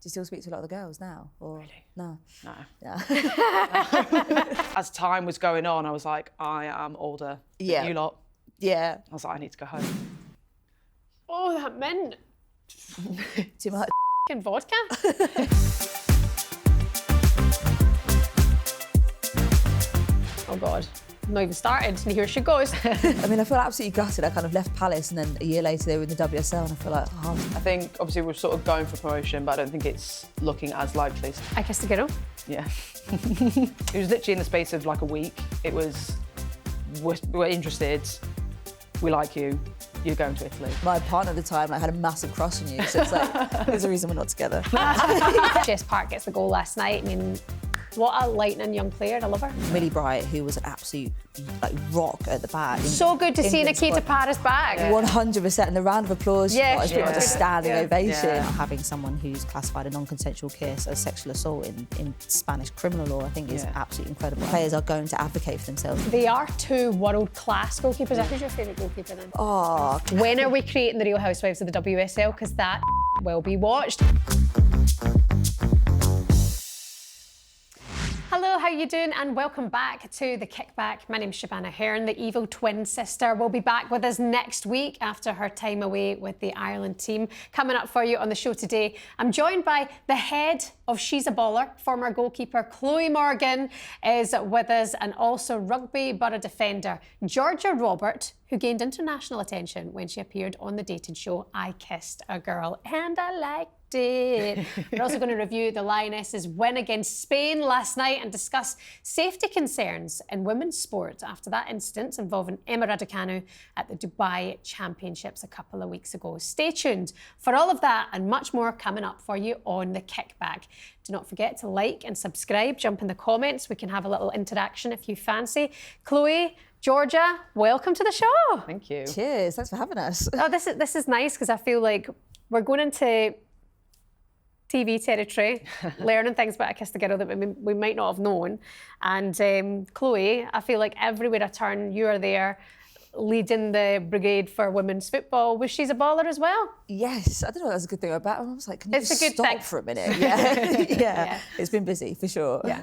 Do you still speak to a lot of the girls now? Or Really? No. No. Yeah. As time was going on, I was like, I am older than you lot. Yeah. I was like, I need to go home. Oh, that mint. Too much. And vodka. Oh God, I'm not even started, and here she goes. I mean, I feel absolutely gutted. I kind of left Palace and then a year later they were in the WSL and I feel like, oh. I think, obviously, we're sort of going for promotion, but I don't think it's looking as likely. I kissed a girl. Yeah. It was literally in the space of like a week. It was, we're interested, we like you, you're going to Italy. My partner at the time had a massive crush on you, so it's like, there's a reason we're not together. Jess Park gets the goal last night. I mean, what a lightning young player, I love her. Millie Bright, who was an absolute rock at the back. So good to see England's Nikita Paris back. 100%, and the round of applause, Yeah, it's pretty much a standing ovation. Yeah. Having someone who's classified a non-consensual kiss as sexual assault in Spanish criminal law, I think is absolutely incredible. Players are going to advocate for themselves. They are two world-class goalkeepers. Who's your favourite goalkeeper then? Oh, When are we creating the Real Housewives of the WSL? Because that will be watched. Hello, how you doing? And welcome back to the Kickback. My name's Shebahn Aherne, the evil twin sister. Will be back with us next week after her time away with the Ireland team. Coming up for you on the show today, I'm joined by the head of She's a Baller, former goalkeeper Chloe Morgan is with us, and also Rugby Borough defender Georgia Robert, who gained international attention when she appeared on the dating show I Kissed a Girl and I Liked It. We're also going to review the Lionesses' win against Spain last night and discuss safety concerns in women's sport after that incident involving Emma Raducanu at the Dubai Championships a couple of weeks ago. Stay tuned for all of that and much more coming up for you on the Kickback. Do not forget to like and subscribe, jump in the comments. We can have a little interaction if you fancy. Chloe, Georgia, welcome to the show. Thank you. cheers, thanks for having us. Oh, this is nice because I feel like we're going into TV territory, learning things about I Kissed a Girl that we might not have known. And Chloe, I feel like everywhere I turn, you are there leading the brigade for women's football. Was She's a Baller as well? Yes, I don't know what that's a good thing about. I was like, can you It's just a good stop thing. for a minute? Yeah. Yeah. It's been busy for sure. Yeah.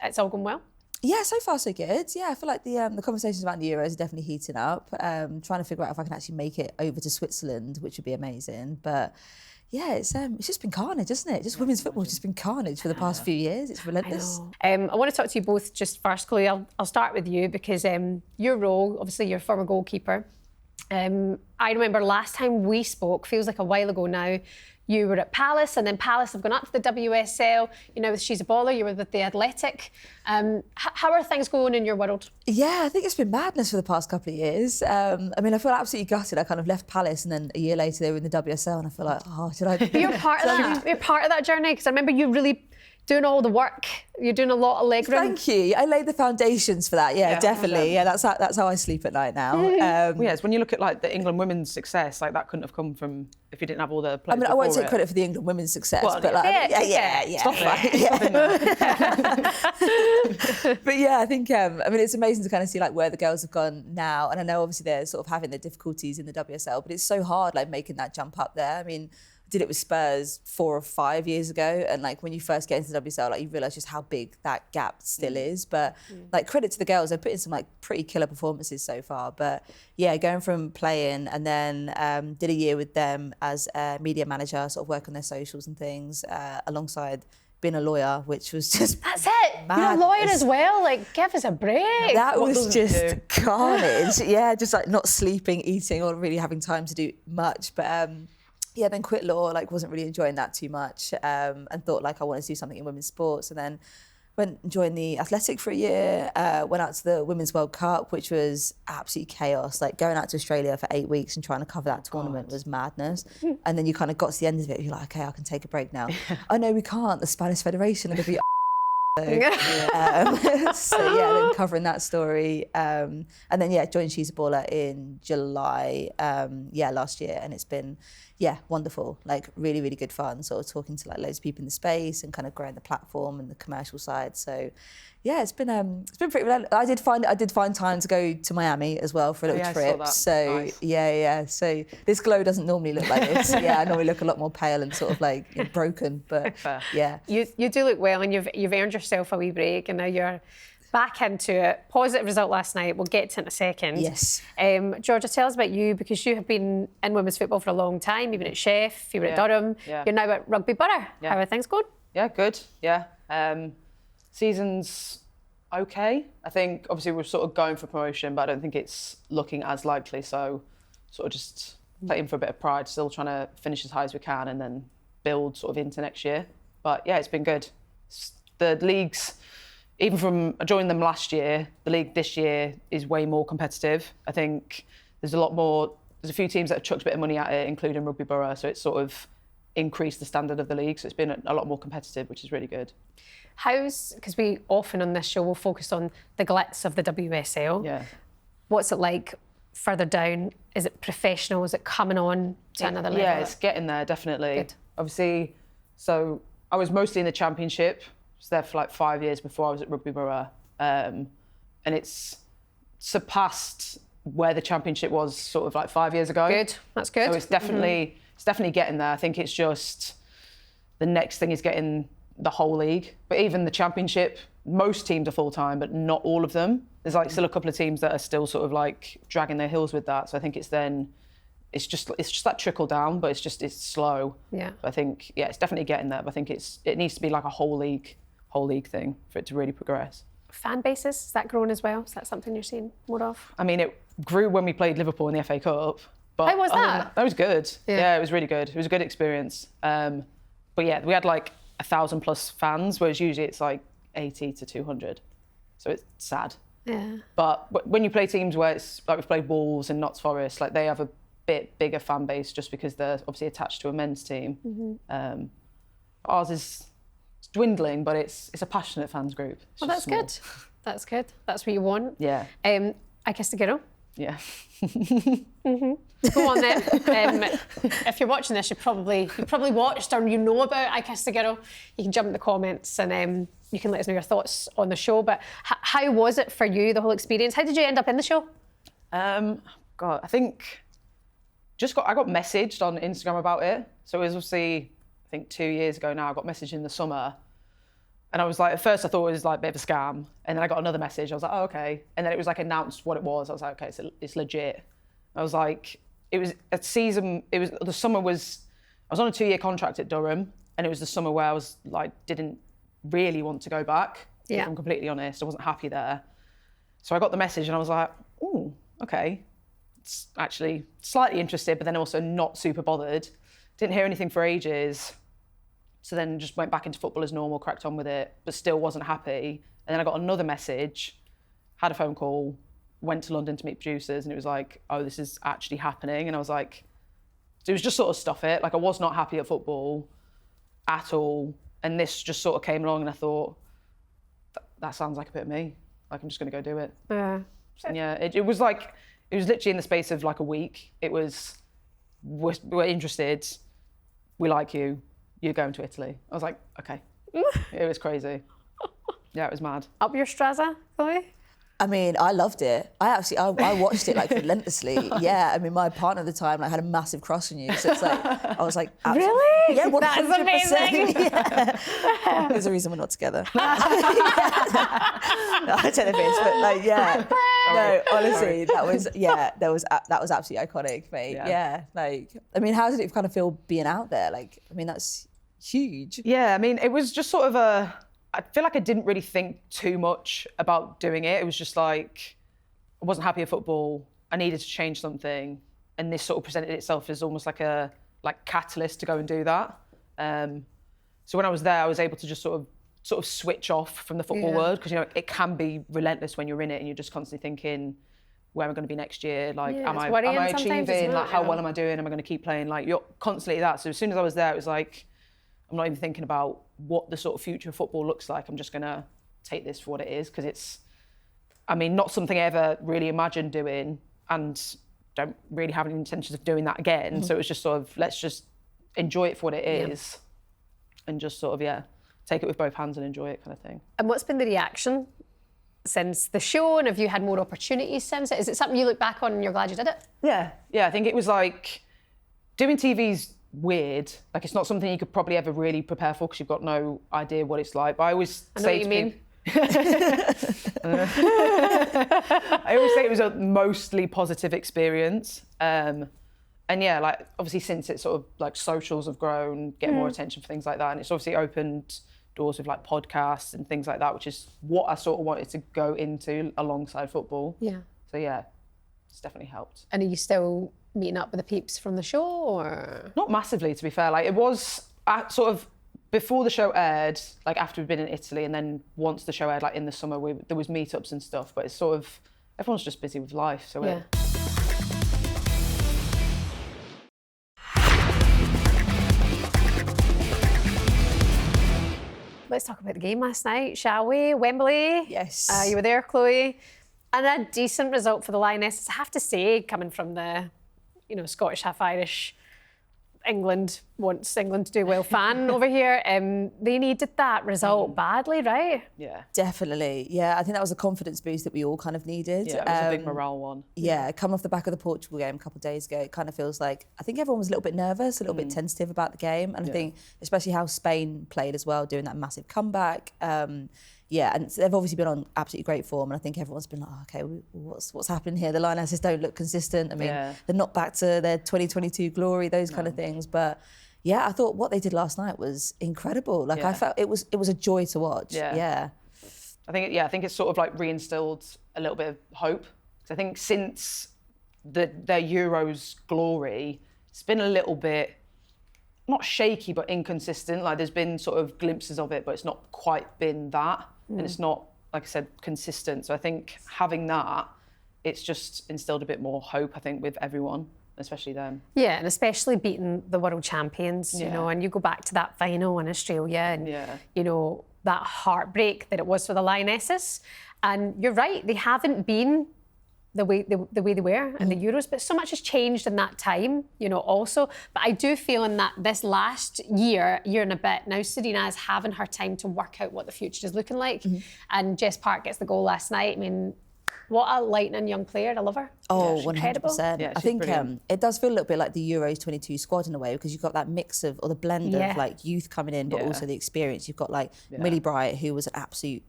It's all going well. Yeah, so far so good. Yeah, I feel like the conversations about the Euros are definitely heating up. Trying to figure out if I can actually make it over to Switzerland, which would be amazing. But yeah, it's just been carnage, isn't it? Just women's football has just been carnage for the past few years. It's relentless. I want to talk to you both just first, Chloe. I'll start with you because your role, obviously, you're a former goalkeeper. I remember last time we spoke, feels like a while ago now, you were at Palace, and then Palace have gone up to the WSL. You know, with She's a Baller, you were with the Athletic. How are things going in your world? Yeah, I think it's been madness for the past couple of years. I mean, I feel absolutely gutted. I kind of left Palace and then a year later they were in the WSL and I feel like, oh, did I... You're part of that. You're part of that journey because I remember you really doing all the work. You're doing a lot of leg room. Thank you. I laid the foundations for that. Yeah, definitely. Yeah, that's how I sleep at night now. Yes, when you look at like the England women's success, like that couldn't have come from if you didn't have all the players. I mean, I won't before take credit for the England women's success, Well, but like, yeah. Stop it. But yeah, I think I mean it's amazing to kind of see like where the girls have gone now, and I know obviously they're sort of having their difficulties in the WSL, but it's so hard like making that jump up there. I mean, I did it with Spurs 4 or 5 years ago, and like when you first get into the WSL, like you realise just how big that gap still is. But like credit to the girls, they've put in some like pretty killer performances so far. But yeah, going from playing and then did a year with them as a media manager, sort of work on their socials and things, alongside being a lawyer, which was just That's it. You're a lawyer as well. Like, give us a break. that was just carnage. Yeah, just like not sleeping, eating, or really having time to do much. But yeah, then quit law, like wasn't really enjoying that too much, and thought like I wanted to do something in women's sports, and then went and joined the Athletic for a year, went out to the Women's World Cup, which was absolute chaos. Like going out to Australia for 8 weeks and trying to cover that tournament was madness. And then you kind of got to the end of it, you're like, okay, I can take a break now. I know we can't, the Spanish Federation are going to be So yeah, then covering that story, and then joined She's a Baller in July, last year, and it's been wonderful, like really really good fun. Sort of talking to like loads of people in the space and kind of growing the platform and the commercial side. So yeah, it's been pretty. I did find time to go to Miami as well for a little trip. So nice. So this glow doesn't normally look like this. I normally look a lot more pale and sort of like broken, but yeah. You do look well, and you've earned yourself a wee break, and now you're back into it. Positive result last night. We'll get to it in a second. Yes. Georgia, tell us about you, because you have been in women's football for a long time. You've been at Sheff, you were at Durham. Yeah. You're now at Rugby Borough. Yeah. How are things going? Yeah, good. Yeah. Season's okay. I think obviously we're sort of going for promotion, but I don't think it's looking as likely. So sort of just playing for a bit of pride, still trying to finish as high as we can and then build sort of into next year. But yeah, it's been good. The leagues, even from joining them last year, the league this year is way more competitive. I think there's a few teams that have chucked a bit of money at it, including Rugby Borough. So it's sort of increased the standard of the league. So it's been a lot more competitive, which is really good. Because we often on this show will focus on the glitz of the WSL. Yeah. What's it like further down? Is it professional? Is it coming on to another level? Yeah, it's getting there, definitely. Good. Obviously, so I was mostly in the Championship. I was there for like 5 years before I was at Rugby Borough. And it's surpassed where the Championship was sort of like 5 years ago. Good, that's good. So it's definitely getting there. I think it's just the next thing is getting the whole league. But even the Championship, most teams are full-time, but not all of them. There's like still a couple of teams that are still sort of like dragging their heels with that. So I think it's just that trickle down, but it's slow. Yeah. But I think it's definitely getting there. But I think it needs to be like a whole league thing for it to really progress. Fan bases, is that growing as well? Is that something you're seeing more of? I mean, it grew when we played Liverpool in the FA Cup. But how was that? That was good. Yeah, it was really good. It was a good experience. But yeah, we had like 1,000+ fans, whereas usually it's like 80 to 200. So it's sad. Yeah. But when you play teams where it's like we've played Wolves and Notts Forest, like they have a bit bigger fan base just because they're obviously attached to a men's team. Mm-hmm. Ours is dwindling, but it's a passionate fans group. Well, that's small. Good. That's good. That's what you want. Yeah. I kissed a girl. Yeah. Mm-hmm. Go on then. If you're watching this, you probably watched or you know about I Kissed a Girl. You can jump in the comments and you can let us know your thoughts on the show. But how was it for you, the whole experience? How did you end up in the show? God, I think I got messaged on Instagram about it. So it was obviously, I think 2 years ago now, I got messaged in the summer. And I was like, at first I thought it was like a bit of a scam. And then I got another message. I was like, oh, okay. And then it was like announced what it was. I was like, okay, so it's legit. I was like, it was a season, I was on a 2-year contract at Durham. And it was the summer where I was like, didn't really want to go back. Yeah. If I'm completely honest. I wasn't happy there. So I got the message and I was like, oh, okay. It's actually slightly interested, but then also not super bothered. Didn't hear anything for ages. So then just went back into football as normal, cracked on with it, but still wasn't happy. And then I got another message, had a phone call, went to London to meet producers, and it was like, oh, this is actually happening. And I was like, it was just sort of stuff it. Like I was not happy at football at all. And this just sort of came along and I thought, that sounds like a bit of me. Like I'm just going to go do it. Yeah. And yeah, it was literally in the space of like a week. It was, we're interested, we like you. You're going to Italy. I was like, okay. It was crazy. Yeah, it was mad. Up your Straza, Chloe? I mean, I loved it. I watched it like relentlessly. Yeah, I mean, my partner at the time had a massive crush on you. So it's like, I was like, really? Yeah, 100%. That's amazing. Yeah. There's a reason we're not together. No, I don't know if it's, but like, yeah. No, honestly, that was absolutely iconic, mate. Yeah. Like, I mean, how did it kind of feel being out there? Like, I mean, that's huge. Yeah, I mean, it was just sort of I feel like I didn't really think too much about doing it. It was just like, I wasn't happy at football. I needed to change something. And this sort of presented itself as almost like a catalyst to go and do that. So when I was there, I was able to just sort of switch off from the football world, because it can be relentless when you're in it and you're just constantly thinking, where am I going to be next year? Like, am I achieving? Like, how well am I doing? Am I going to keep playing? Like, you're constantly that. So as soon as I was there, it was like, I'm not even thinking about what the sort of future of football looks like. I'm just going to take this for what it is, because it's, I mean, not something I ever really imagined doing, and don't really have any intentions of doing that again. So it was just sort of, let's just enjoy it for what it is, and just sort of, take it with both hands and enjoy it, kind of thing. And what's been the reaction since the show, and have you had more opportunities since it? Is it something you look back on and you're glad you did it? Yeah, I think it was like, doing TV's weird. Like, it's not something you could probably ever really prepare for, because you've got no idea what it's like. But I always say to people, I always say it was a mostly positive experience. And yeah, like, obviously since it's sort of like socials have grown, get more attention for things like that. And it's obviously opened doors with like podcasts and things like that, which is what I sort of wanted to go into alongside football. Yeah. So yeah, it's definitely helped. And are you still meeting up with the peeps from the show, or? Not massively, to be fair. Like, it was sort of before the show aired, like after we'd been in Italy, and then once the show aired, like in the summer, there was meetups and stuff, but it's sort of, everyone's just busy with life, so yeah. Let's talk about the game last night, shall we? Wembley. Yes. You were there, Chloe. And a decent result for the Lionesses, I have to say, coming from the, Scottish, half Irish, England wants England to do well fan over here. They needed that result badly, right? Yeah. Definitely. Yeah, I think that was a confidence boost that we all kind of needed. Yeah, it was a big morale one. Yeah, coming off the back of the Portugal game a couple of days ago, it kind of feels like, I think everyone was a little bit nervous, a little bit tentative about the game. And I think especially how Spain played as well, doing that massive comeback. Yeah, and they've obviously been on absolutely great form, and I think everyone's been like, okay, what's happening here? The Lionesses don't look consistent. I mean, they're not back to their 2022 glory, those kind of things. But yeah, I thought what they did last night was incredible. Like, I felt it was a joy to watch. Yeah. I think it's sort of like reinstilled a little bit of hope. Because I think since their Euros glory, it's been a little bit, not shaky, but inconsistent. Like, there's been sort of glimpses of it, but it's not quite been that. And it's not, like I said, consistent. So I think having that, it's just instilled a bit more hope, I think, with everyone, especially them. Yeah, and especially beating the world champions, and you go back to that final in Australia and, that heartbreak that it was for the Lionesses. And you're right, they haven't been the way they were in the Euros, but so much has changed in that time, also. But I do feel in that this last year and a bit, now Sarina is having her time to work out what the future is looking like. And Jess Park gets the goal last night. I mean, what a lightning young player. I love her. Oh, yeah, 100%. Yeah, I think it does feel a little bit like the Euros 22 squad in a way, because you've got that mix of, or the blend of like youth coming in, but also the experience. You've got like Millie Bright, who was an absolute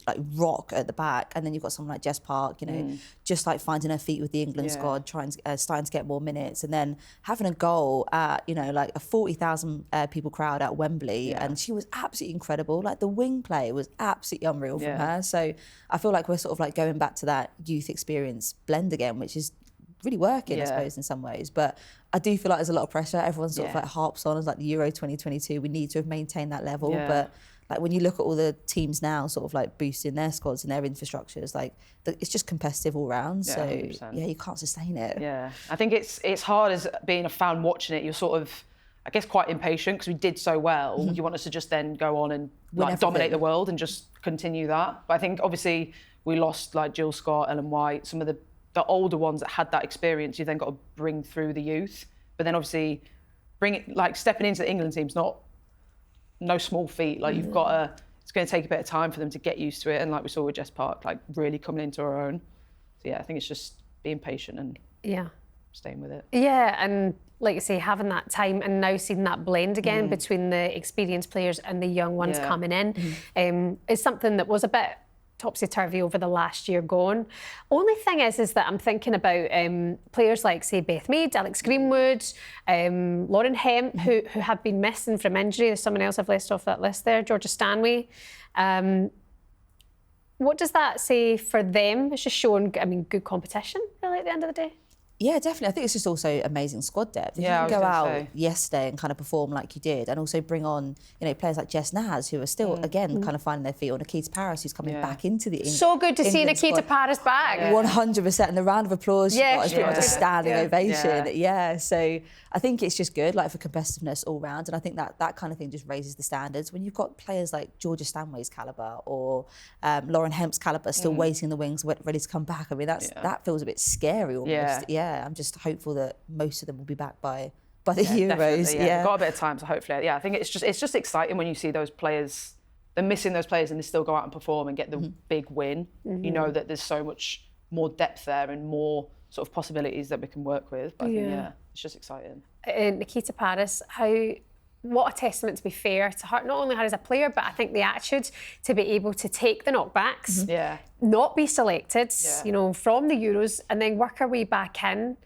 like rock at the back, and then you've got someone like Jess Park, just like finding her feet with the England squad, starting to get more minutes, and then having a goal at like a 40,000 people crowd at Wembley, and she was absolutely incredible. Like, the wing play was absolutely unreal from her. So I feel like we're sort of like going back to that youth experience blend again, which is really working, I suppose, in some ways. But I do feel like there's a lot of pressure. Everyone sort of like harps on as like the Euro 2022. We need to have maintained that level, but like, when you look at all the teams now sort of like boosting their squads and their infrastructures, like, it's just competitive all round. So 100%. You can't sustain it. Yeah, I think it's hard as being a fan watching it. You're sort of, I guess, quite impatient because we did so well. You want us to just then go on and like dominate the world and just continue that. But I think obviously we lost like Jill Scott, Ellen White, some of the older ones that had that experience. You then got to bring through the youth, but then obviously stepping into the England team's no small feat. Like, you've got to, it's going to take a bit of time for them to get used to it. And like we saw with Jess Park, like really coming into her own. So yeah, I think it's just being patient and staying with it. Yeah, and like you say, having that time and now seeing that blend again between the experienced players and the young ones coming in is something that was a bit topsy-turvy over the last year gone. Only thing is that I'm thinking about players like, say, Beth Mead, Alex Greenwood, Lauren Hemp, who have been missing from injury. There's someone else I've left off that list there, Georgia Stanway. What does that say for them? It's just showing, good competition, really, at the end of the day. Yeah, definitely. I think it's just also amazing squad depth. If Yeah, you I can was go gonna out say. yesterday and kind of perform like you did, and also bring on, players like Jess Naz, who are still, again, kind of finding their feet, or Nikita Paris, who's coming back into the So good to see England Nikita squad. Paris back. 100%. And the round of applause she got is pretty much a standing ovation. Yeah. So I think it's just good, like, for competitiveness all round. And I think that kind of thing just raises the standards. When you've got players like Georgia Stanway's calibre or Lauren Hemp's calibre still waiting in the wings, ready to come back, I mean, that feels a bit scary almost. Yeah, I'm just hopeful that most of them will be back by the Euros. We've got a bit of time, so hopefully, I think it's just exciting when you see those players. They're missing those players, and they still go out and perform and get the big win. You know that there's so much more depth there and more sort of possibilities that we can work with. But I think, it's just exciting. Nikita Paris, what a testament, to be fair, to her, not only her as a player, but I think the attitude to be able to take the knockbacks, not be selected, from the Euros, and then work her way back in.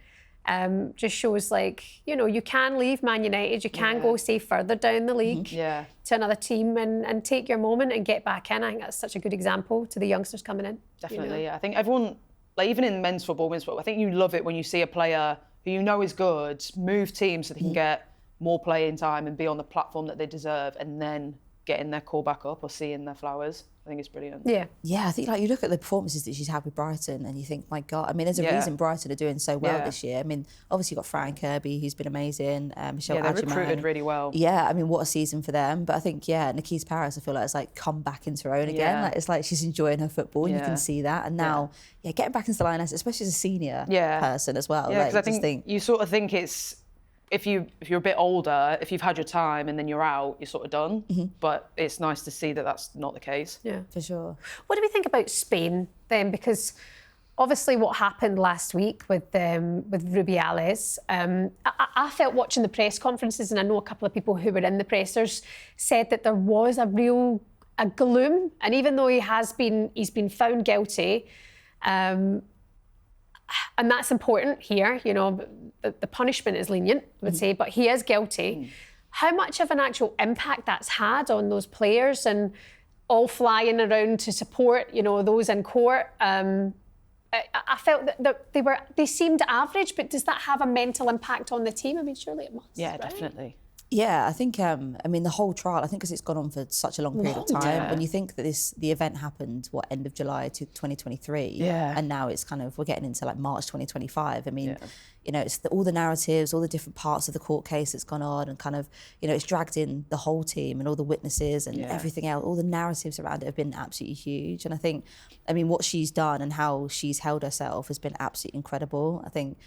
Just shows, like, you can leave Man United, you can go, say, further down the league to another team and take your moment and get back in. I think that's such a good example to the youngsters coming in. Definitely, I think everyone, like, even in men's football, women's football, I think you love it when you see a player who you know is good move teams so they can get more playing time and be on the platform that they deserve, and then getting their call back up or seeing their flowers. I think it's brilliant. Yeah, I think, like, you look at the performances that she's had with Brighton and you think, my God, I mean, there's a reason Brighton are doing so well this year. I mean, obviously you've got Fran Kirby, who's been amazing, Michelle they Adjaman. recruited really well. Yeah, I mean, what a season for them. But I think, Nikita Paris, I feel like it's like come back into her own again. Like, it's like she's enjoying her football, and you can see that. And now, getting back into the Lionesses, especially as a senior person as well. Yeah, because I think you sort of think it's, if you're a bit older, if you've had your time and then you're out, you're sort of done. But it's nice to see that that's not the case. Yeah, for sure. What do we think about Spain then? Because obviously what happened last week with Rubiales, I felt watching the press conferences, and I know a couple of people who were in the pressers said that there was a gloom, and even though he's been found guilty, and that's important here, the punishment is lenient, I would say, but he is guilty. How much of an actual impact that's had on those players, and all flying around to support, those in court? I felt that they seemed average, but does that have a mental impact on the team? I mean, surely it must. Yeah, right? definitely. Yeah, I think, the whole trial, I think because it's gone on for such a long period of time, when you think that the event happened, end of July 2023, and now it's kind of, we're getting into like March 2025. I mean, it's all the narratives, all the different parts of the court case that's gone on, and kind of, it's dragged in the whole team and all the witnesses and everything else. All the narratives around it have been absolutely huge. And I think, what she's done and how she's held herself has been absolutely incredible. I think,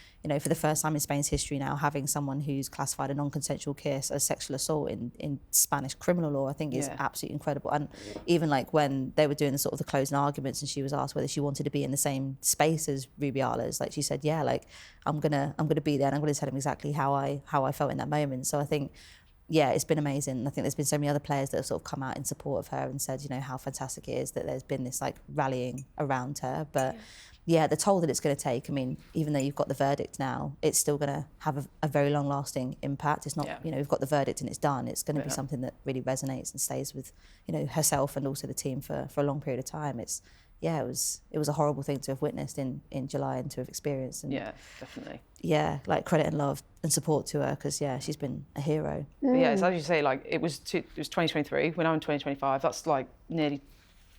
for the first time in Spain's history now, having someone who's classified a non-consensual kiss as sexual assault in Spanish criminal law, I think is absolutely incredible. And even like when they were doing the closing arguments and she was asked whether she wanted to be in the same space as Rubiales, like she said, like, I'm gonna be there, and I'm gonna tell him exactly how I felt in that moment. So I think, it's been amazing. I think there's been so many other players that have sort of come out in support of her and said, how fantastic it is that there's been this like rallying around her. But the toll that it's going to take, even though you've got the verdict now, it's still going to have a very long-lasting impact. It's not, we've got the verdict and it's done. It's going to be something that really resonates and stays with, herself and also the team for a long period of time. It was a horrible thing to have witnessed in July and to have experienced. And definitely. Like credit and love and support to her, because she's been a hero. But it's as you say, like it was 2023. We're now in 2025. That's like nearly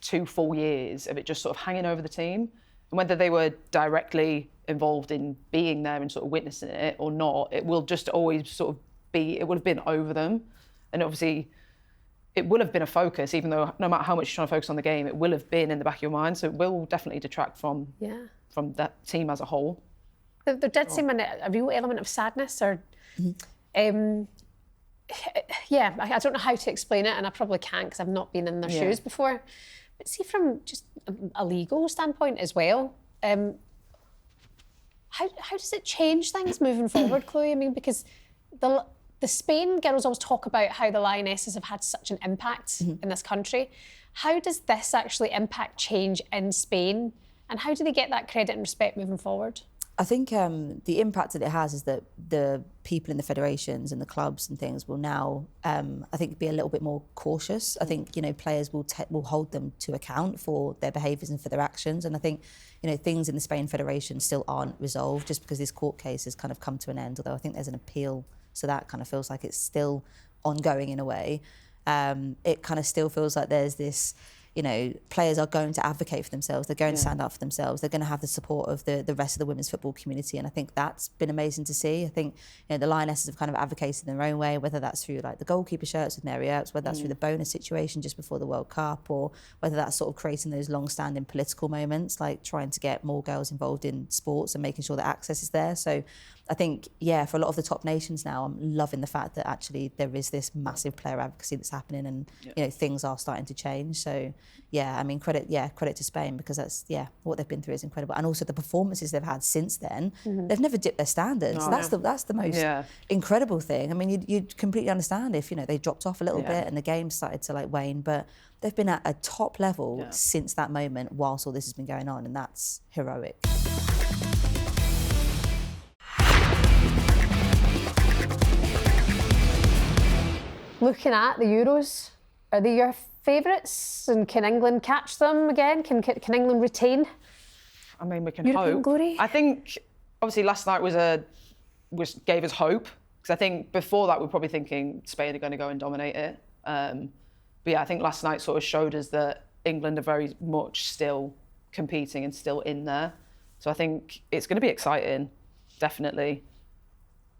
2 full years of it just sort of hanging over the team. And whether they were directly involved in being there and sort of witnessing it or not, it will just always sort of be. It would have been over them, and obviously, it will have been a focus, even though no matter how much you're trying to focus on the game, it will have been in the back of your mind. So it will definitely detract from that team as a whole. There did seem a real element of sadness, or I don't know how to explain it, and I probably can't because I've not been in their shoes before. But see, from just a legal standpoint as well, how does it change things moving forward, Chloe? Because the Spain girls always talk about how the Lionesses have had such an impact in this country. How does this actually impact change in Spain? And how do they get that credit and respect moving forward? I think the impact that it has is that the people in the federations and the clubs and things will now, I think, be a little bit more cautious. I think, players will hold them to account for their behaviours and for their actions. And I think, things in the Spain Federation still aren't resolved just because this court case has kind of come to an end, although I think there's an appeal. So that kind of feels like it's still ongoing in a way. It kind of still feels like there's this, players are going to advocate for themselves. They're going to stand up for themselves. They're going to have the support of the rest of the women's football community. And I think that's been amazing to see. I think, the Lionesses have kind of advocated in their own way, whether that's through like the Goalkeeper shirts with Mary Earps, whether that's through the bonus situation just before the World Cup, or whether that's sort of creating those long-standing political moments, like trying to get more girls involved in sports and making sure that access is there. So I think, for a lot of the top nations now, I'm loving the fact that actually there is this massive player advocacy that's happening and, things are starting to change. So, credit to Spain, because that's, what they've been through is incredible. And also the performances they've had since then, they've never dipped their standards. No. That's the most incredible thing. I mean, you'd completely understand if, they dropped off a little bit and the game started to like wane, but they've been at a top level since that moment whilst all this has been going on, and that's heroic. Looking at the Euros, are they your favourites? And can England catch them again? Can England retain? I mean, we can European hope. glory? I think, obviously, last night gave us hope, because I think before that we were probably thinking Spain are going to go and dominate it. But I think last night sort of showed us that England are very much still competing and still in there. So I think it's going to be exciting, definitely.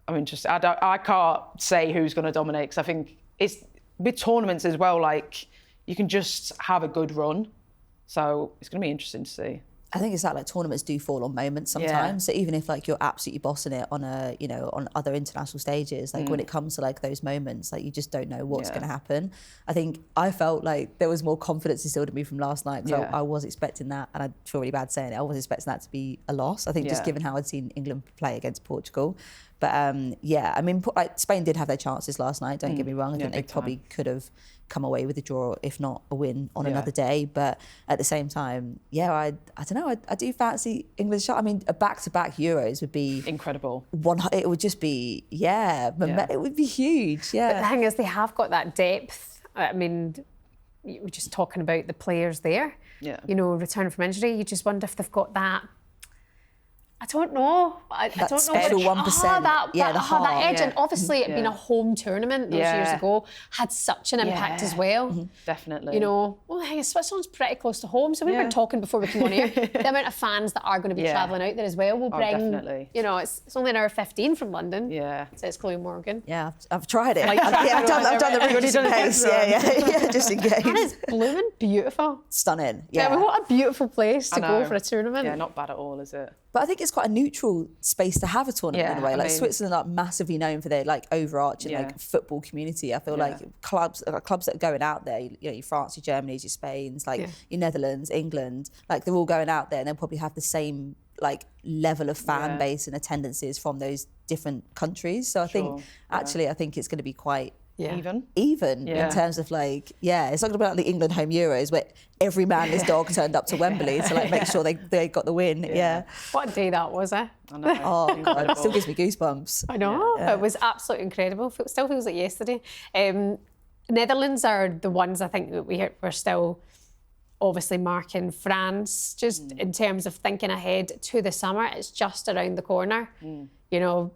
I mean, I can't say who's going to dominate, because I think it's with tournaments as well, like you can just have a good run. So it's going to be interesting to see. I think it's like tournaments do fall on moments sometimes. So even if like you're absolutely bossing it on on other international stages, like when it comes to like those moments, like you just don't know what's going to happen. I think I felt like there was more confidence instilled in me from last night, because I was expecting that, and I feel really bad saying it, I was expecting that to be a loss. I think just given how I'd seen England play against Portugal. But I mean, like Spain did have their chances last night, don't get me wrong. I think they probably could have come away with a draw, if not a win, on another day. But at the same time, I don't know, I do fancy England's shot. I mean, a back-to-back Euros would be... incredible. It would just be, it would be huge, But the thing is, they have got that depth. I mean, you were just talking about the players there. Yeah. Returning from injury, you just wonder if they've got that... I don't know. I don't know. Special 1%. That edge. And obviously it being a home tournament those years ago had such an impact as well. Mm-hmm. Definitely. Well, the thing is, Switzerland's pretty close to home, so we weren't talking before we came on here. The amount of fans that are going to be travelling out there as well will bring... definitely. It's only an hour 15 from London. Yeah. Says Chloe Morgan. Yeah, I've tried it. I've done the route just in case. Yeah, just in case. And it's blooming beautiful. Stunning. Yeah, what a beautiful place to go for a tournament. Yeah, not bad at all, is it? But I think it's quite a neutral space to have a tournament in a way. Like Switzerland are massively known for their like overarching like football community. I feel like clubs that are going out there, your France, your Germanys, your Spains, like your Netherlands, England, like they're all going out there and they'll probably have the same like level of fan base and attendances from those different countries. So I think actually I think it's going to be quite even in terms of like it's not going to be like the England home Euros where every man and his dog turned up to Wembley to like make sure they got the win. What a day that was, eh? I know. Oh God, it still gives me goosebumps. I know. It was absolutely incredible. It still feels like yesterday. Netherlands are the ones I think that we're still obviously marking. France, just in terms of thinking ahead to the summer, it's just around the corner. You're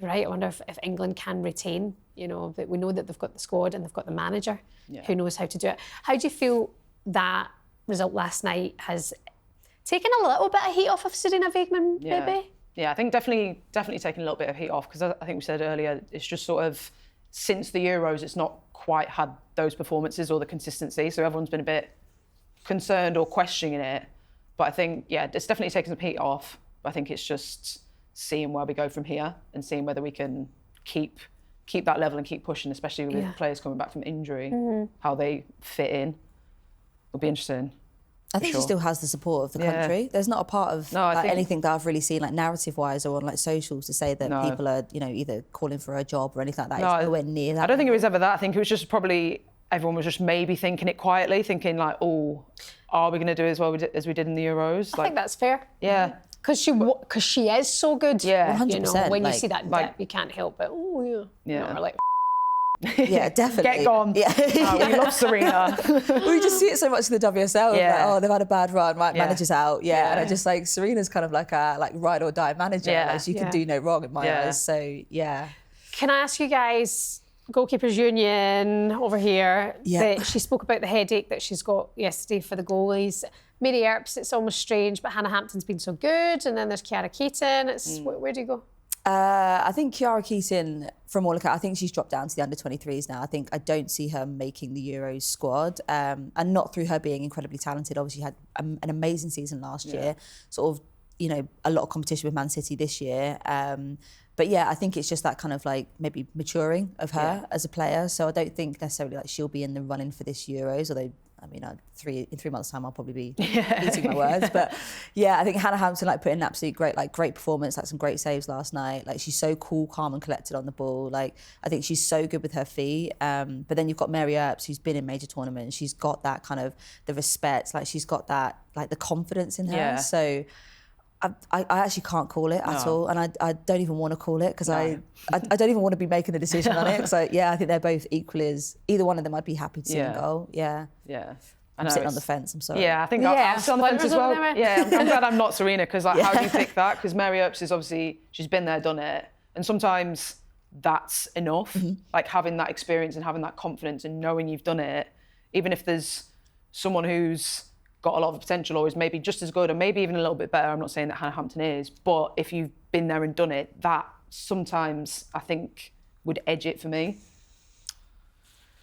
right. I wonder if England can retain. That we know that they've got the squad and they've got the manager who knows how to do it. How do you feel that result last night has taken a little bit of heat off of Sarina Wiegman, maybe? Yeah, I think definitely taking a little bit of heat off, because I think we said earlier, it's just sort of since the Euros, it's not quite had those performances or the consistency. So everyone's been a bit concerned or questioning it. But I think, it's definitely taken some heat off. But I think it's just seeing where we go from here and seeing whether we can keep that level and keep pushing, especially with players coming back from injury, how they fit in. It'll be interesting. I think she still has the support of the country. There's not a part of anything that I've really seen, like narrative-wise or on like socials, to say that people are, either calling for a job or anything like that. It's nowhere near that. I don't think it was ever that. I think it was just probably everyone was just maybe thinking it quietly, thinking like, are we going to do as well as we did in the Euros? I think that's fair. Yeah. Because she is so good. Yeah, 100%. When you like, see that dip, you can't help it. Oh, yeah. Yeah. We're like, yeah, definitely. Get gone. Yeah. We love Sarina. We just see it so much in the WSL. Yeah. Like, they've had a bad run, right? Yeah. Manager's out. Yeah. Yeah. And I just like, Serina's kind of like a ride or die manager. Yeah. Like, she can Yeah. do no wrong in my Yeah. eyes. So, yeah. can I ask you guys, Goalkeepers Union over here, Yeah. that she spoke about the headache that she's got yesterday for the goalies. Mary Earps, it's almost strange, but Hannah Hampton's been so good. And then there's Kiara Keaton. Where do you go? I think Kiara Keaton, from all accounts, I think she's dropped down to the under-23s now. I don't see her making the Euros squad, and not through her being incredibly talented. Obviously, she had an amazing season last year. Sort of, a lot of competition with Man City this year. But yeah, I think it's just that kind of like maybe maturing of her as a player. So I don't think necessarily like she'll be in the running for this Euros, although I mean, in 3 months' time, I'll probably be eating my words. But yeah, I think Hannah Hampton put in an absolute great performance, some great saves last night. Like, she's so cool, calm, and collected on the ball. Like, I think she's so good with her feet. But then you've got Mary Earps, who's been in major tournaments. She's got that kind of the respect. Like, she's got that the confidence in her. Yeah. So I actually can't call it at all, and I don't even want to call it because I don't even want to be making the decision on it because I think they're both equally as either one of them I'd be happy to see in goal. Yeah. I'm sitting on the fence. I'm sorry. Yeah, I think I'm still on the fence as well. Yeah, I'm glad I'm not Sarina because how do you pick that? Because Mary Earps is obviously she's been there, done it, and sometimes that's enough. Like having that experience and having that confidence and knowing you've done it, even if there's someone who's got a lot of potential or is maybe just as good or maybe even a little bit better. I'm not saying that Hannah Hampton is, but if you've been there and done it, that sometimes I think would edge it for me.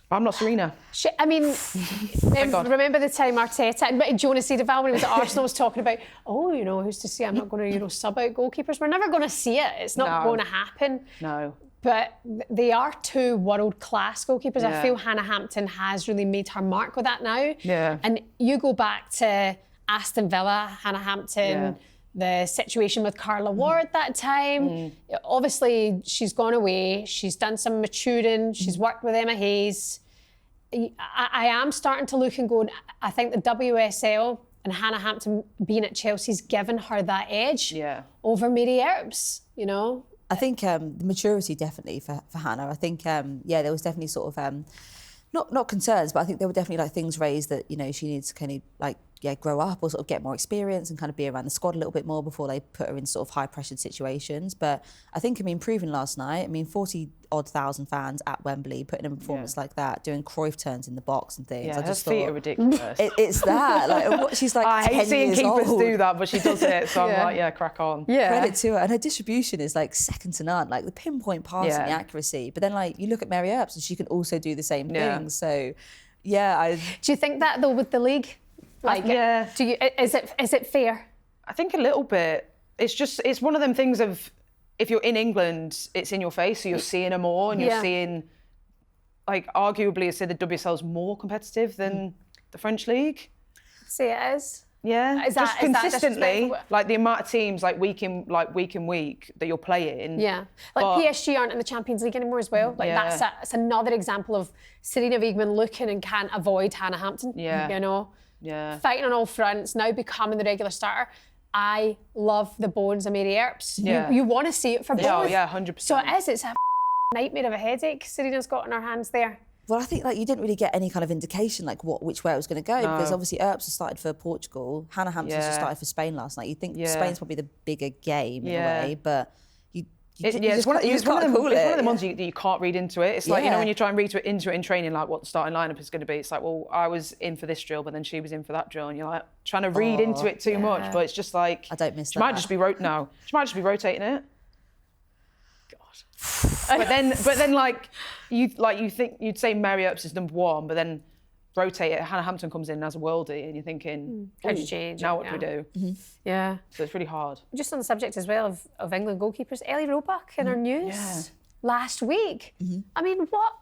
But I'm not Sarina. I mean, remember the time Arteta, but Jonas Cedarval when he was at Arsenal was talking about, who's to say I'm not going to, sub out goalkeepers. We're never going to see it. It's not going to happen. No. But they are two world-class goalkeepers. I feel Hannah Hampton has really made her mark with that now. Yeah. And you go back to Aston Villa, Hannah Hampton, the situation with Carla Ward that time. Obviously, she's gone away. She's done some maturing. She's worked with Emma Hayes. I am starting to look and go, I think the WSL and Hannah Hampton being at Chelsea's given her that edge over Mary Earps, I think the maturity definitely for Hannah. I think there was definitely sort of not concerns, but I think there were definitely things raised that she needs to kind of grow up or sort of get more experience and kind of be around the squad a little bit more before they put her in sort of high pressured situations. But I think proving last night, 40,000 fans at Wembley putting in a performance like that, doing Cruyff turns in the box and things. Yeah, I just her feet thought are ridiculous. It's that she's I 10 hate seeing years keepers old. do that, but she does it. So I'm like, crack on. Yeah. Credit to her, and her distribution is second to none. The pinpoint pass and the accuracy. But then you look at Mary Earps and she can also do the same thing. So do you think that though with the league? Is it fair? I think a little bit. It's one of them things of if you're in England, it's in your face, so you're seeing her more and you're seeing arguably I say the WSL's more competitive than the French league. See, it is. Yeah, is just that consistently, the amount of teams week in week that you're playing. Yeah, PSG aren't in the Champions League anymore as well. That's another example of Sarina Wiegman looking and can't avoid Hannah Hampton. Yeah, fighting on all fronts, now becoming the regular starter. I love the bones of Mary Earps. Yeah. You want to see it for both. Oh yeah, 100%. So it's a nightmare of a headache Sarina's got in her hands there. Well, I think you didn't really get any kind of indication which way it was going to go because obviously Earps has started for Portugal, Hannah Hampton's just started for Spain last night. You'd think Spain's probably the bigger game in a way, but it's one of the ones that you can't read into it. It's when you try and read into it in training, what the starting lineup is going to be. It's I was in for this drill, but then she was in for that drill, and you're trying to read into it too much. But it's just I don't miss that. She might just be rotating it. God. but then you think you'd say Mary Earps is number one, but then rotate it. Hannah Hampton comes in as a worldie, and you're thinking, how do you change? Now what do we do? Mm-hmm. Yeah. So it's really hard. Just on the subject as well of England goalkeepers, Ellie Roebuck in her news last week. What?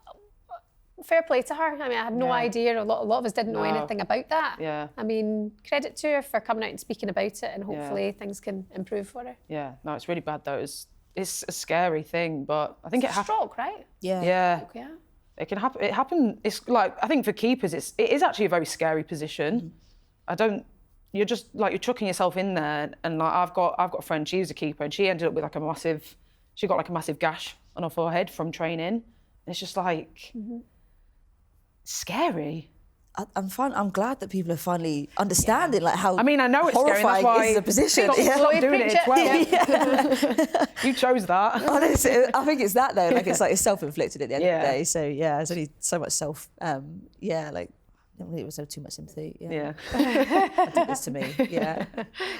Fair play to her. I had no idea. A lot of us didn't know anything about that. Yeah. Credit to her for coming out and speaking about it, and hopefully things can improve for her. Yeah. No, it's really bad though. It's a scary thing, but I think it happened. Stroke, right? Yeah. Yeah. It can happen. It happened. It's I think for keepers, it is actually a very scary position. I don't you're just like, you're chucking yourself in there. And like, I've got a friend, she was a keeper, and she ended up with like she got like a massive gash on her forehead from training. And it's just like, scary. I'm glad that people are finally understanding like how. I mean, I know it's scary. That's why is the position. Stop doing it as well. You chose that. Honestly, I think it's that though. Like it's self-inflicted at the end of the day. So yeah, there's only so much like. I don't think it was too much sympathy. Yeah. I did this to me. Yeah.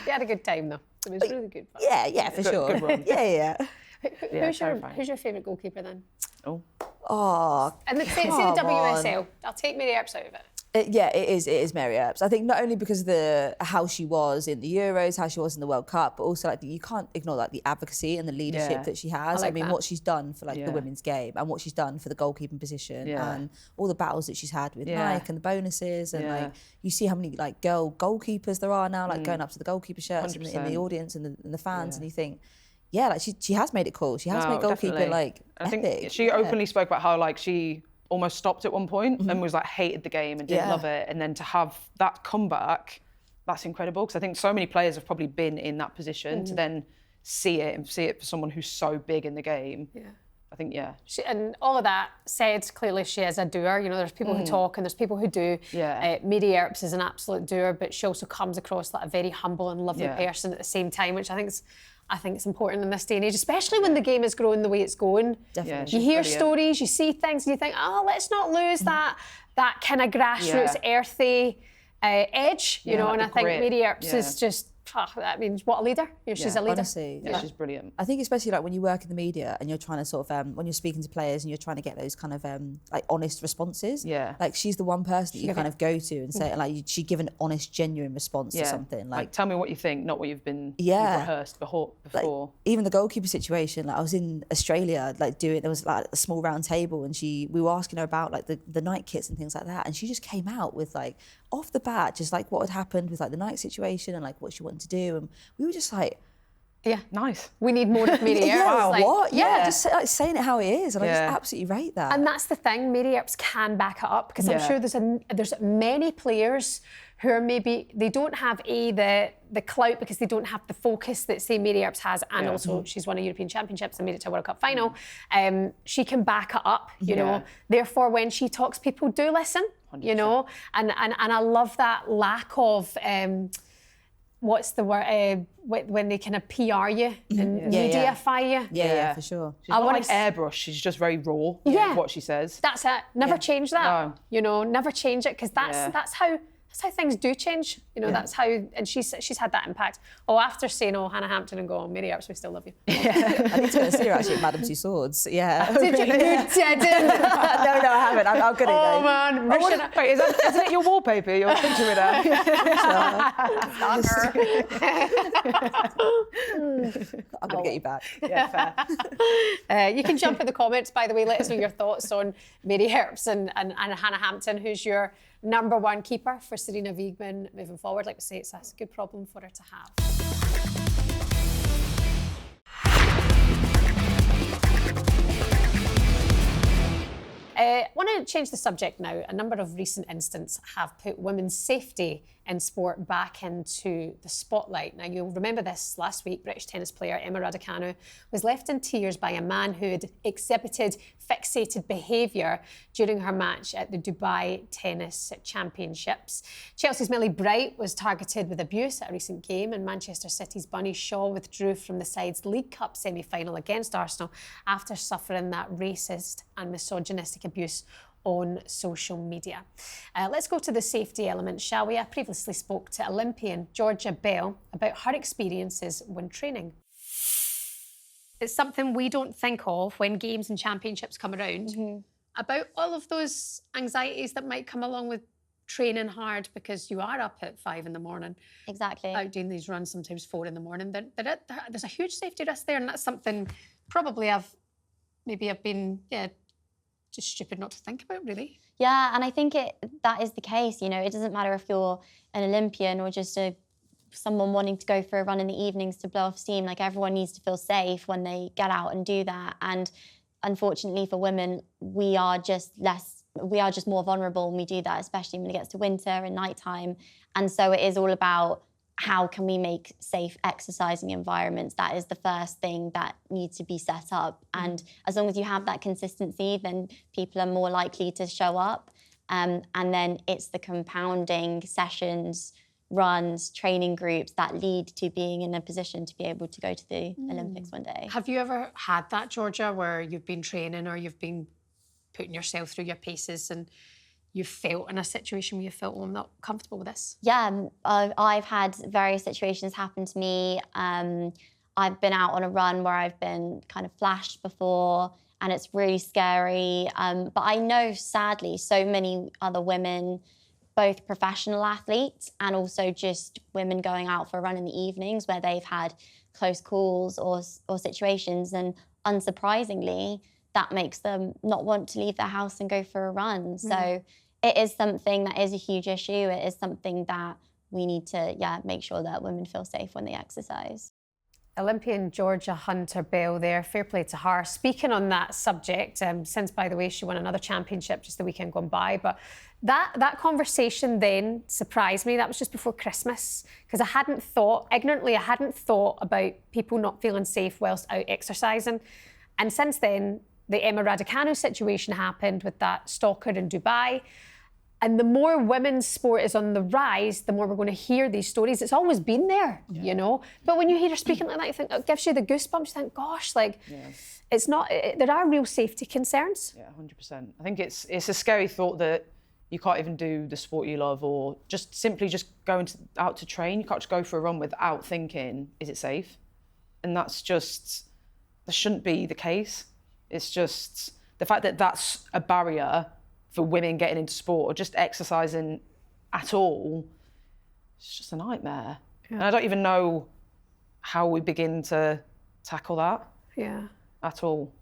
You had a good time though. It was really good fun. Yeah, for sure. Good run. Yeah. Who's your favourite goalkeeper then? Oh. And say the WSL. I'll take Mary Earps out of it. It is Mary Earps. I think not only because of how she was in the Euros, how she was in the World Cup, but also like you can't ignore like the advocacy and the leadership that she has. I mean, what she's done for like the women's game and what she's done for the goalkeeping position and all the battles that she's had with Nike and the bonuses and like you see how many like girl goalkeepers there are now, like going up to the goalkeeper shirts in the audience and the fans, and you think, like she has made it cool. She has made goalkeeping like I epic. think she openly spoke about how like she almost stopped at one point and was like hated the game and didn't love it, and then to have that comeback, that's incredible, because I think so many players have probably been in that position to then see it for someone who's so big in the game. I think and all of that said, clearly she is a doer. You know, there's people who talk and there's people who do. Mary Earps is an absolute doer, but she also comes across like a very humble and lovely person at the same time, which I think it's important in this day and age, especially when the game is growing the way it's going. Definitely. You hear stories, you see things, and you think, let's not lose that kind of grassroots, earthy edge, you know. And I think Mary Earps is just, I mean, what a leader. You know, she's a leader. Honestly, she's brilliant. I think especially like when you work in the media and you're trying to sort of, when you're speaking to players and you're trying to get those kind of like honest responses. Like she's the one person that you kind of go to and say, like, she give an honest, genuine response to something. Like tell me what you think, not what you've been rehearsed before. Like, even the goalkeeper situation, like I was in Australia, like there was like a small round table and we were asking her about like the night kits and things like that. And she just came out with like, off the bat, just like what had happened with like the night situation and like what she wanted to do. And we were just like, nice. We need more of Mary Earps. Wow, like, what? Just like saying it how it is. And I just absolutely rate that. And that's the thing, Mary Earps can back it up, because I'm sure there's many players who are maybe, they don't have the clout because they don't have the focus that, say, Mary Earps has, and also she's won a European Championships and made it to a World Cup final. She can back it up, you know. Therefore, when she talks, people do listen, 100%. You know. And I love that lack of, what's the word, when they kind of PR you and mediaify you. Yeah, for sure. She's not like airbrush, she's just very raw with what she says. That's it. Never change that. No. You know, never change it, because that's how things do change. You know, that's how, and she's had that impact. After saying, Hannah Hampton, and go, Mary Earps, we still love you. I need to go and see her actually at Madame Tussauds. Did you? You didn't. No, I haven't. I'm good at man. Wait, isn't it your wallpaper? Your picture with her? I'm going to get you back. Yeah, fair. You can jump in the comments, by the way. Let us know your thoughts on Mary Earps and Hannah Hampton, who's your number one keeper for Sarina Wiegman moving forward. Like we say, it's a good problem for her to have. I want to change the subject now. A number of recent incidents have put women's safety in sport back into the spotlight. Now, you'll remember this last week. British tennis player Emma Raducanu was left in tears by a man who had exhibited fixated behaviour during her match at the Dubai Tennis Championships. Chelsea's Millie Bright was targeted with abuse at a recent game, and Manchester City's Bunny Shaw withdrew from the side's League Cup semi-final against Arsenal after suffering that racist and misogynistic abuse on social media. Let's go to the safety element, shall we? I previously spoke to Olympian Georgia Bell about her experiences when training. It's something we don't think of when games and championships come around, about all of those anxieties that might come along with training hard, because you are up at 5 a.m. Exactly. Out doing these runs, sometimes 4 a.m. There's a huge safety risk there, and that's something probably I've been just stupid not to think about, really. Yeah, and I think that is the case. You know, it doesn't matter if you're an Olympian or just someone wanting to go for a run in the evenings to blow off steam. Like, everyone needs to feel safe when they get out and do that. And unfortunately for women, we are just less we are just more vulnerable when we do that, especially when it gets to winter and nighttime. And so it is all about how can we make safe exercising environments. That is the first thing that needs to be set up. And as long as you have that consistency, then people are more likely to show up. And then it's the compounding sessions, runs, training groups that lead to being in a position to be able to go to the Olympics one day. Have you ever had that, Georgia, where you've been training or you've been putting yourself through your paces and you've felt in a situation where you felt, I'm not comfortable with this? Yeah, I've had various situations happen to me. I've been out on a run where I've been kind of flashed before, and it's really scary. But I know, sadly, so many other women, both professional athletes and also just women going out for a run in the evenings where they've had close calls or situations. And unsurprisingly, that makes them not want to leave their house and go for a run. So it is something that is a huge issue. It is something that we need to, make sure that women feel safe when they exercise. Olympian Georgia Hunter-Bell there, fair play to her. Speaking on that subject, since, by the way, she won another championship just the weekend gone by, but that conversation then surprised me. That was just before Christmas, because ignorantly, I hadn't thought about people not feeling safe whilst out exercising. And since then, the Emma Raducanu situation happened with that stalker in Dubai. And the more women's sport is on the rise, the more we're going to hear these stories. It's always been there, you know. But when you hear her speaking like that, you think it gives you the goosebumps. You think, gosh, it's not. There are real safety concerns. Yeah, 100%. I think it's a scary thought that you can't even do the sport you love, or just simply going out to train. You can't just go for a run without thinking, is it safe? And that shouldn't be the case. It's just the fact that that's a barrier for women getting into sport or just exercising at all. It's just a nightmare. Yeah. And I don't even know how we begin to tackle that. Yeah. At all.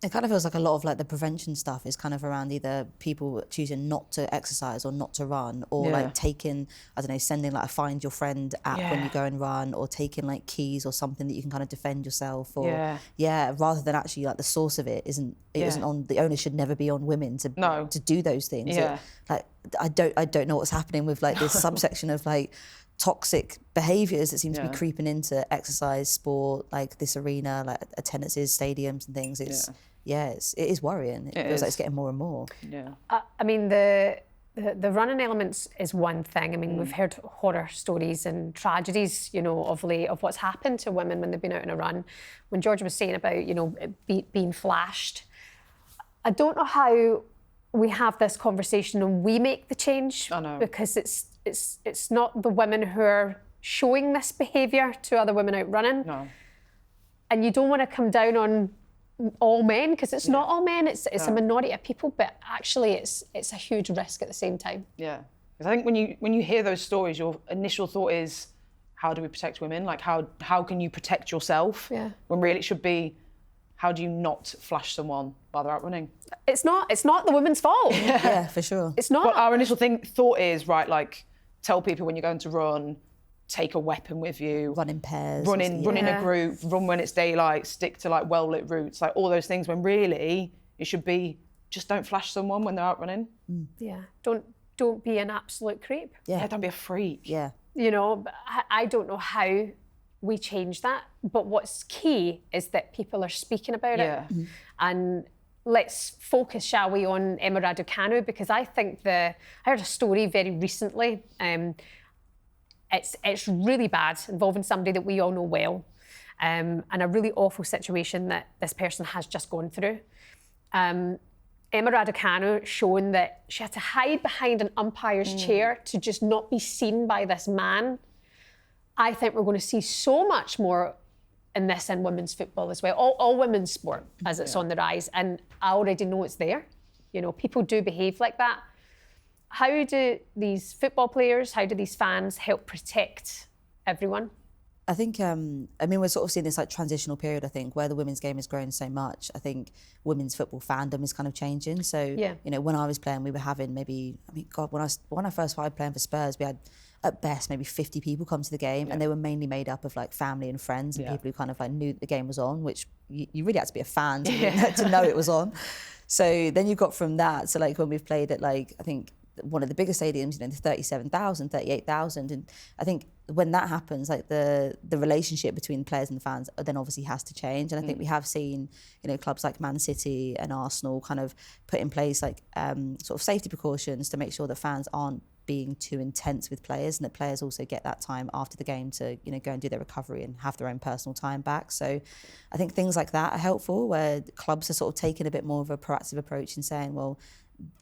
It kind of feels like a lot of like the prevention stuff is kind of around either people choosing not to exercise or not to run, or like taking, I don't know, sending like a find your friend app when you go and run, or taking like keys or something that you can kind of defend yourself, or rather than actually like the source of it isn't on, the onus should never be on women to do those things. Yeah. I don't know what's happening with like this subsection of like toxic behaviours that seem to be creeping into exercise, sport, like this arena, like attendances, stadiums and things. It is worrying. It feels like it's getting more and more. Yeah. I mean, the running elements is one thing. I mean, we've heard horror stories and tragedies, you know, of late, of what's happened to women when they've been out on a run. When Georgia was saying about, you know, being flashed, I don't know how we have this conversation and we make the change. I know. Because it's not the women who are showing this behaviour to other women out running. No. And you don't want to come down on all men, because it's not all men, it's a minority of people, but actually it's a huge risk at the same time. Yeah, because I think when you hear those stories, your initial thought is, how do we protect women? Like how can you protect yourself? Yeah. When really it should be, how do you not flash someone while they're out running? It's not the women's fault. Yeah, for sure. It's not. But our initial thought is, right, like, tell people when you're going to run, take a weapon with you. Run in pairs. Run in a group, run when it's daylight, stick to like well-lit routes, like all those things, when really it should be, just don't flash someone when they're out running. Yeah, don't be an absolute creep. Yeah, don't be a freak. Yeah. You know, I don't know how we change that, but what's key is that people are speaking about it. And let's focus, shall we, on Emma Raducanu, because I think I heard a story very recently. It's really bad, involving somebody that we all know well, and a really awful situation that this person has just gone through. Emma Raducanu showing that she had to hide behind an umpire's chair to just not be seen by this man. I think we're going to see so much more in this in women's football as well, all women's sport as it's on the rise, and I already know it's there. You know, people do behave like that. How do these football players, how do these fans help protect everyone? I think, we're sort of seeing this like transitional period, I think, where the women's game has grown so much. I think women's football fandom is kind of changing. So, you know, when I was playing, we were having when I first started playing for Spurs, we had at best maybe 50 people come to the game, and they were mainly made up of like family and friends and people who kind of like knew the game was on, which you really had to be a fan to know it was on. So then you got from that, so like when we've played at like, I think one of the biggest stadiums, the 37,000, 38,000. And I think when that happens, like the relationship between the players and the fans then obviously has to change. And I think we have seen, clubs like Man City and Arsenal kind of put in place like sort of safety precautions to make sure that fans aren't being too intense with players, and that players also get that time after the game to go and do their recovery and have their own personal time back. So I think things like that are helpful, where clubs are sort of taking a bit more of a proactive approach and saying, well,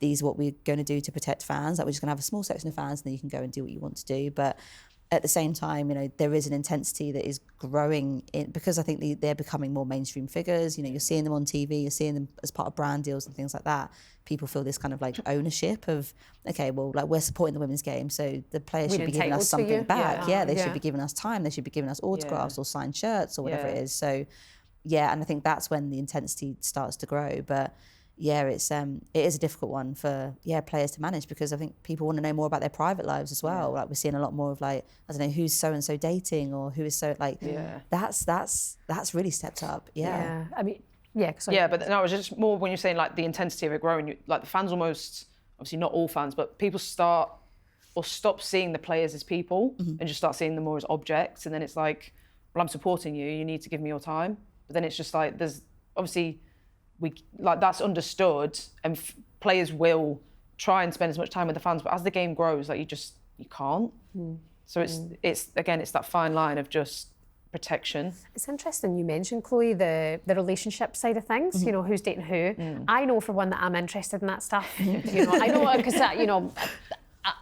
these are what we're going to do to protect fans. Like, we're just going to have a small section of fans and then you can go and do what you want to do. But at the same time, there is an intensity that is growing because I think they're becoming more mainstream figures. You're seeing them on TV, you're seeing them as part of brand deals and things like that. People feel this kind of like ownership of, okay, well, like, we're supporting the women's game, so the players should be giving us something back. They should be giving us time, they should be giving us autographs or signed shirts or whatever it is. So, and I think that's when the intensity starts to grow. But it is a difficult one for players to manage, because I think people want to know more about their private lives as well. Like, we're seeing a lot more of like, I don't know, who's so and so dating, or who is so like that's really stepped up. I mean, but no, it was just more when you're saying like the intensity of it growing, like the fans almost, obviously not all fans, but people start or stop seeing the players as people and just start seeing them more as objects. And then it's like, well, I'm supporting you, you need to give me your time. But then it's just like, there's obviously, that's understood, and players will try and spend as much time with the fans, but as the game grows, like, you can't. So it's that fine line of just protection. It's interesting you mentioned, Chloe, the relationship side of things, who's dating who. I know for one that I'm interested in that stuff. I know because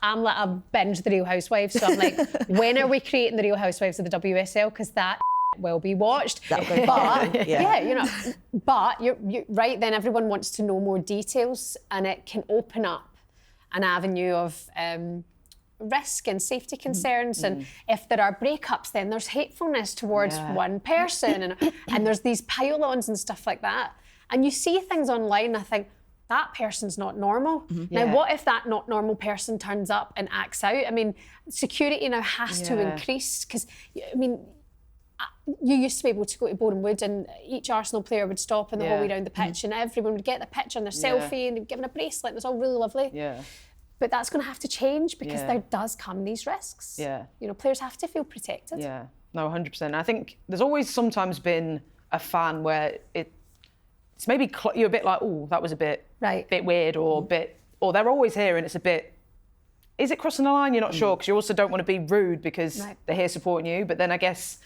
I'm like, I've binged The Real Housewives, so I'm like, when are we creating The Real Housewives of the WSL? Because that will be watched. But but you're right, then everyone wants to know more details, and it can open up an avenue of risk and safety concerns. And if there are breakups, then there's hatefulness towards one person, and there's these pile-ons and stuff like that. And you see things online, I think, that person's not normal. Now, what if that not normal person turns up and acts out? I mean, security now has to increase, because, I mean, you used to be able to go to Boreham Wood and each Arsenal player would stop in the whole way down the pitch and everyone would get the picture and their selfie and they'd be given a bracelet. It was all really lovely. But that's going to have to change, because there does come these risks. Players have to feel protected. No, 100%. I think there's always sometimes been a fan where it's maybe you're a bit like, oh, that was a bit weird, or or they're always here and it's a bit, is it crossing the line? You're not sure, because you also don't want to be rude because they're here supporting you. But then I guess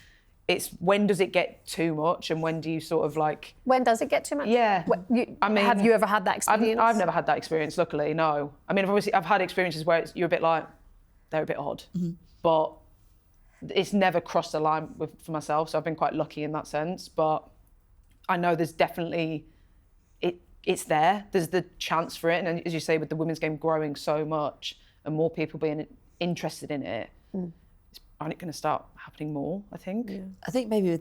it's, when does it get too much, and when do you sort of like... When does it get too much? I mean, have you ever had that experience? I've never had that experience, luckily, no. I mean, I've had experiences where you're a bit like, they're a bit odd, but it's never crossed the line for myself, so I've been quite lucky in that sense. But I know there's definitely... It's there. There's the chance for it, and as you say, with the women's game growing so much and more people being interested in it, aren't it going to start happening more, I think? I think maybe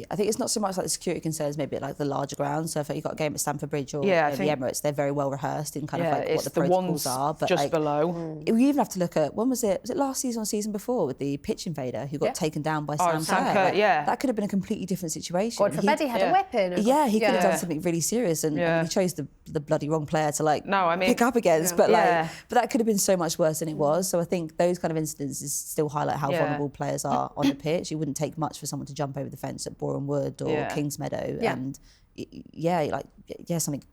I think it's not so much like the security concerns, maybe at like the larger grounds. So if you've got a game at Stamford Bridge or the Emirates, they're very well rehearsed in kind of like what the protocols are. But just like, below. You even have to look at, when was it last season or season before, with the pitch invader who got taken down by Sam Kerr? That could have been a completely different situation. God forbid he had a weapon. He could have done something really serious, and he chose the bloody wrong player to pick up against. But but that could have been so much worse than it was. So I think those kind of incidents still highlight how vulnerable players are on the pitch. It wouldn't take much for someone to jump over the fence at Boreham Wood or Kingsmeadow, and something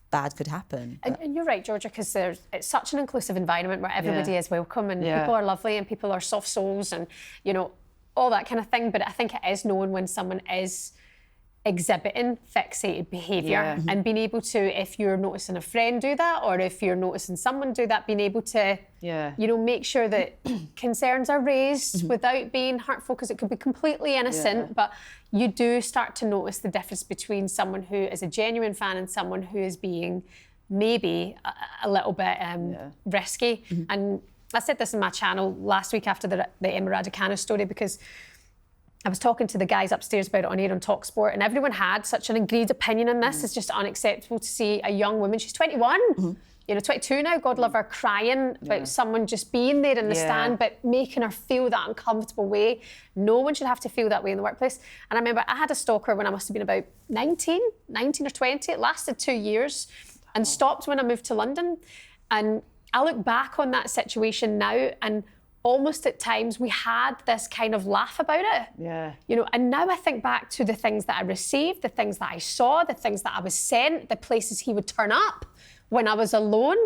bad could happen. And you're right, Georgia, because it's such an inclusive environment where everybody is welcome, and people are lovely, and people are soft souls, and all that kind of thing. But I think it is known when someone is exhibiting fixated behaviour, and being able to, if you're noticing a friend do that, or if you're noticing someone do that, being able to make sure that concerns are raised without being hurtful, because it could be completely innocent, but you do start to notice the difference between someone who is a genuine fan and someone who is being maybe a little bit risky. And I said this in my channel last week after the Emma Raducanu story, because I was talking to the guys upstairs about it on air on talkSPORT, and everyone had such an agreed opinion on this. It's just unacceptable to see a young woman, she's 21, 22 now, God love her, crying about someone just being there in the stand, but making her feel that uncomfortable way. No one should have to feel that way in the workplace. And I remember I had a stalker when I must have been about 19 or 20. It lasted 2 years. and stopped when I moved to London. And I look back on that situation now, and almost at times we had this kind of laugh about it. Yeah. You know, and now I think back to the things that I received, the things that I saw, the things that I was sent, the places he would turn up when I was alone,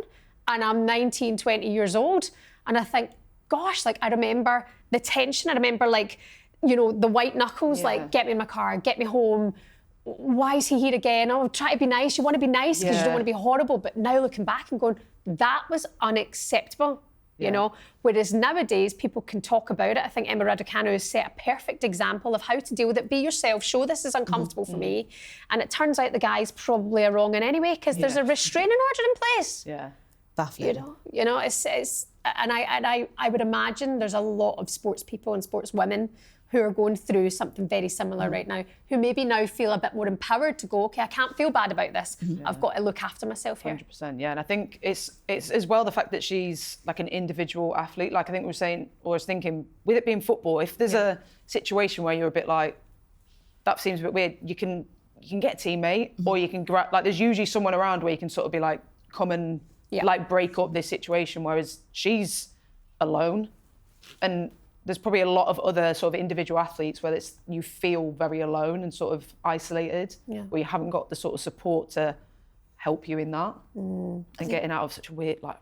and I'm 19, 20 years old. And I think, gosh, like I remember the tension. I remember like, you know, the white knuckles, like get me in my car, get me home. Why is he here again? Oh, try to be nice. You want to be nice because you don't want to be horrible. But now looking back and going, that was unacceptable. You know, whereas nowadays people can talk about it. I think Emma Raducanu has set a perfect example of how to deal with it. Be yourself, show this is uncomfortable for me. And it turns out the guys probably are wrong in any way because there's a restraining order in place. Yeah. Baffling. You know, it's and I would imagine there's a lot of sports people and sports women who are going through something very similar right now, who maybe now feel a bit more empowered to go, okay, I can't feel bad about this. I've got to look after myself here. 100%, yeah. And I think it's as well the fact that she's like an individual athlete. Like I think we were saying, or I was thinking, with it being football, if there's a situation where you're a bit like, that seems a bit weird, you can get a teammate, or you can grab, like there's usually someone around where you can sort of be like, come and like break up this situation, whereas she's alone. And there's probably a lot of other sort of individual athletes where you feel very alone and sort of isolated, where you haven't got the sort of support to help you in that and getting out of such a weird, like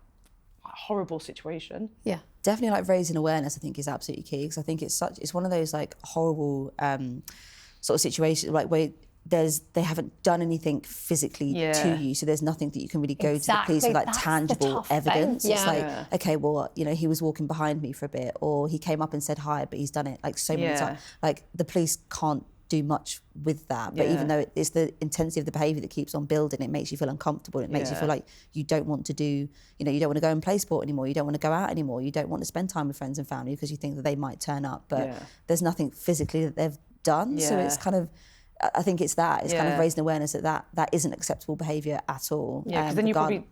horrible situation. Yeah. Definitely like raising awareness, I think, is absolutely key, because I think it's one of those like horrible sort of situations like where they haven't done anything physically to you, so there's nothing that you can really go to the police with like That's tangible evidence. thing. It's like, okay, well, you know, he was walking behind me for a bit, or he came up and said hi, but he's done it like so many times. Like the police can't do much with that, but even though it's the intensity of the behaviour that keeps on building, it makes you feel uncomfortable. It makes you feel like you don't want to do, you know, you don't want to go and play sport anymore, you don't want to go out anymore, you don't want to spend time with friends and family because you think that they might turn up, but there's nothing physically that they've done. So it's kind of, I think it's kind of raising awareness that isn't acceptable behaviour at all. Yeah, because then you probably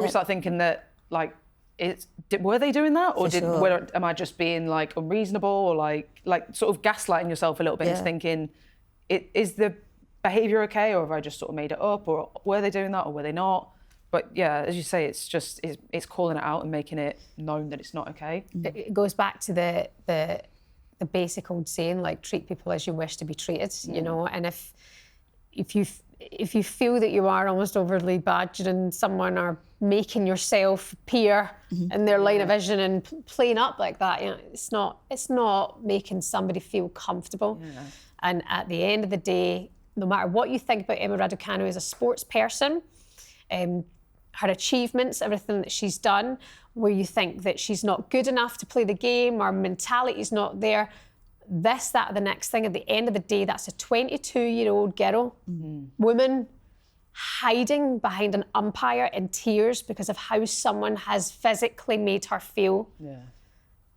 start thinking that like, were they doing that, or am I just being like unreasonable, or like sort of gaslighting yourself a little bit into thinking, is the behaviour okay, or have I just sort of made it up, or were they doing that, or were they not? But yeah, as you say, it's just it's calling it out and making it known that it's not okay. It goes back to the basic old saying, like, treat people as you wish to be treated, you know. And if you feel that you are almost overly badgering someone or making yourself appear in their line of vision and playing up like that, you know, it's not making somebody feel comfortable. And at the end of the day, no matter what you think about Emma Raducanu as a sports person, her achievements, everything that she's done, where you think that she's not good enough to play the game, or mentality's not there, this, that, or the next thing, at the end of the day, that's a 22-year-old girl, woman, hiding behind an umpire in tears because of how someone has physically made her feel.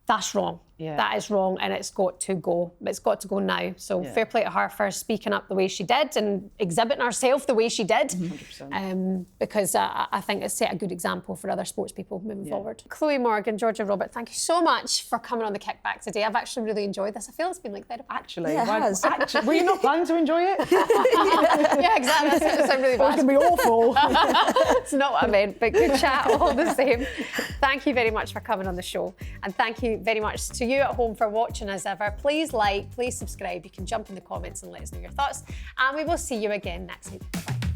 That's wrong. That is wrong, and it's got to go. It's got to go now. So fair play to her for speaking up the way she did and exhibiting herself the way she did. 100%. Because I think it's set a good example for other sports people moving forward. Chloe Morgan, Georgia Robert, thank you so much for coming on the Kickback today. I've actually really enjoyed this. I feel it's been like therapy. Actually, were you not planning to enjoy it? Yeah, exactly. That's really bad. It's going to be awful. It's not what I meant, but good chat all the same. Thank you very much for coming on the show. And thank you very much to you at home for watching as ever. Please like, please subscribe. You can jump in the comments and let us know your thoughts. And we will see you again next week. Bye-bye.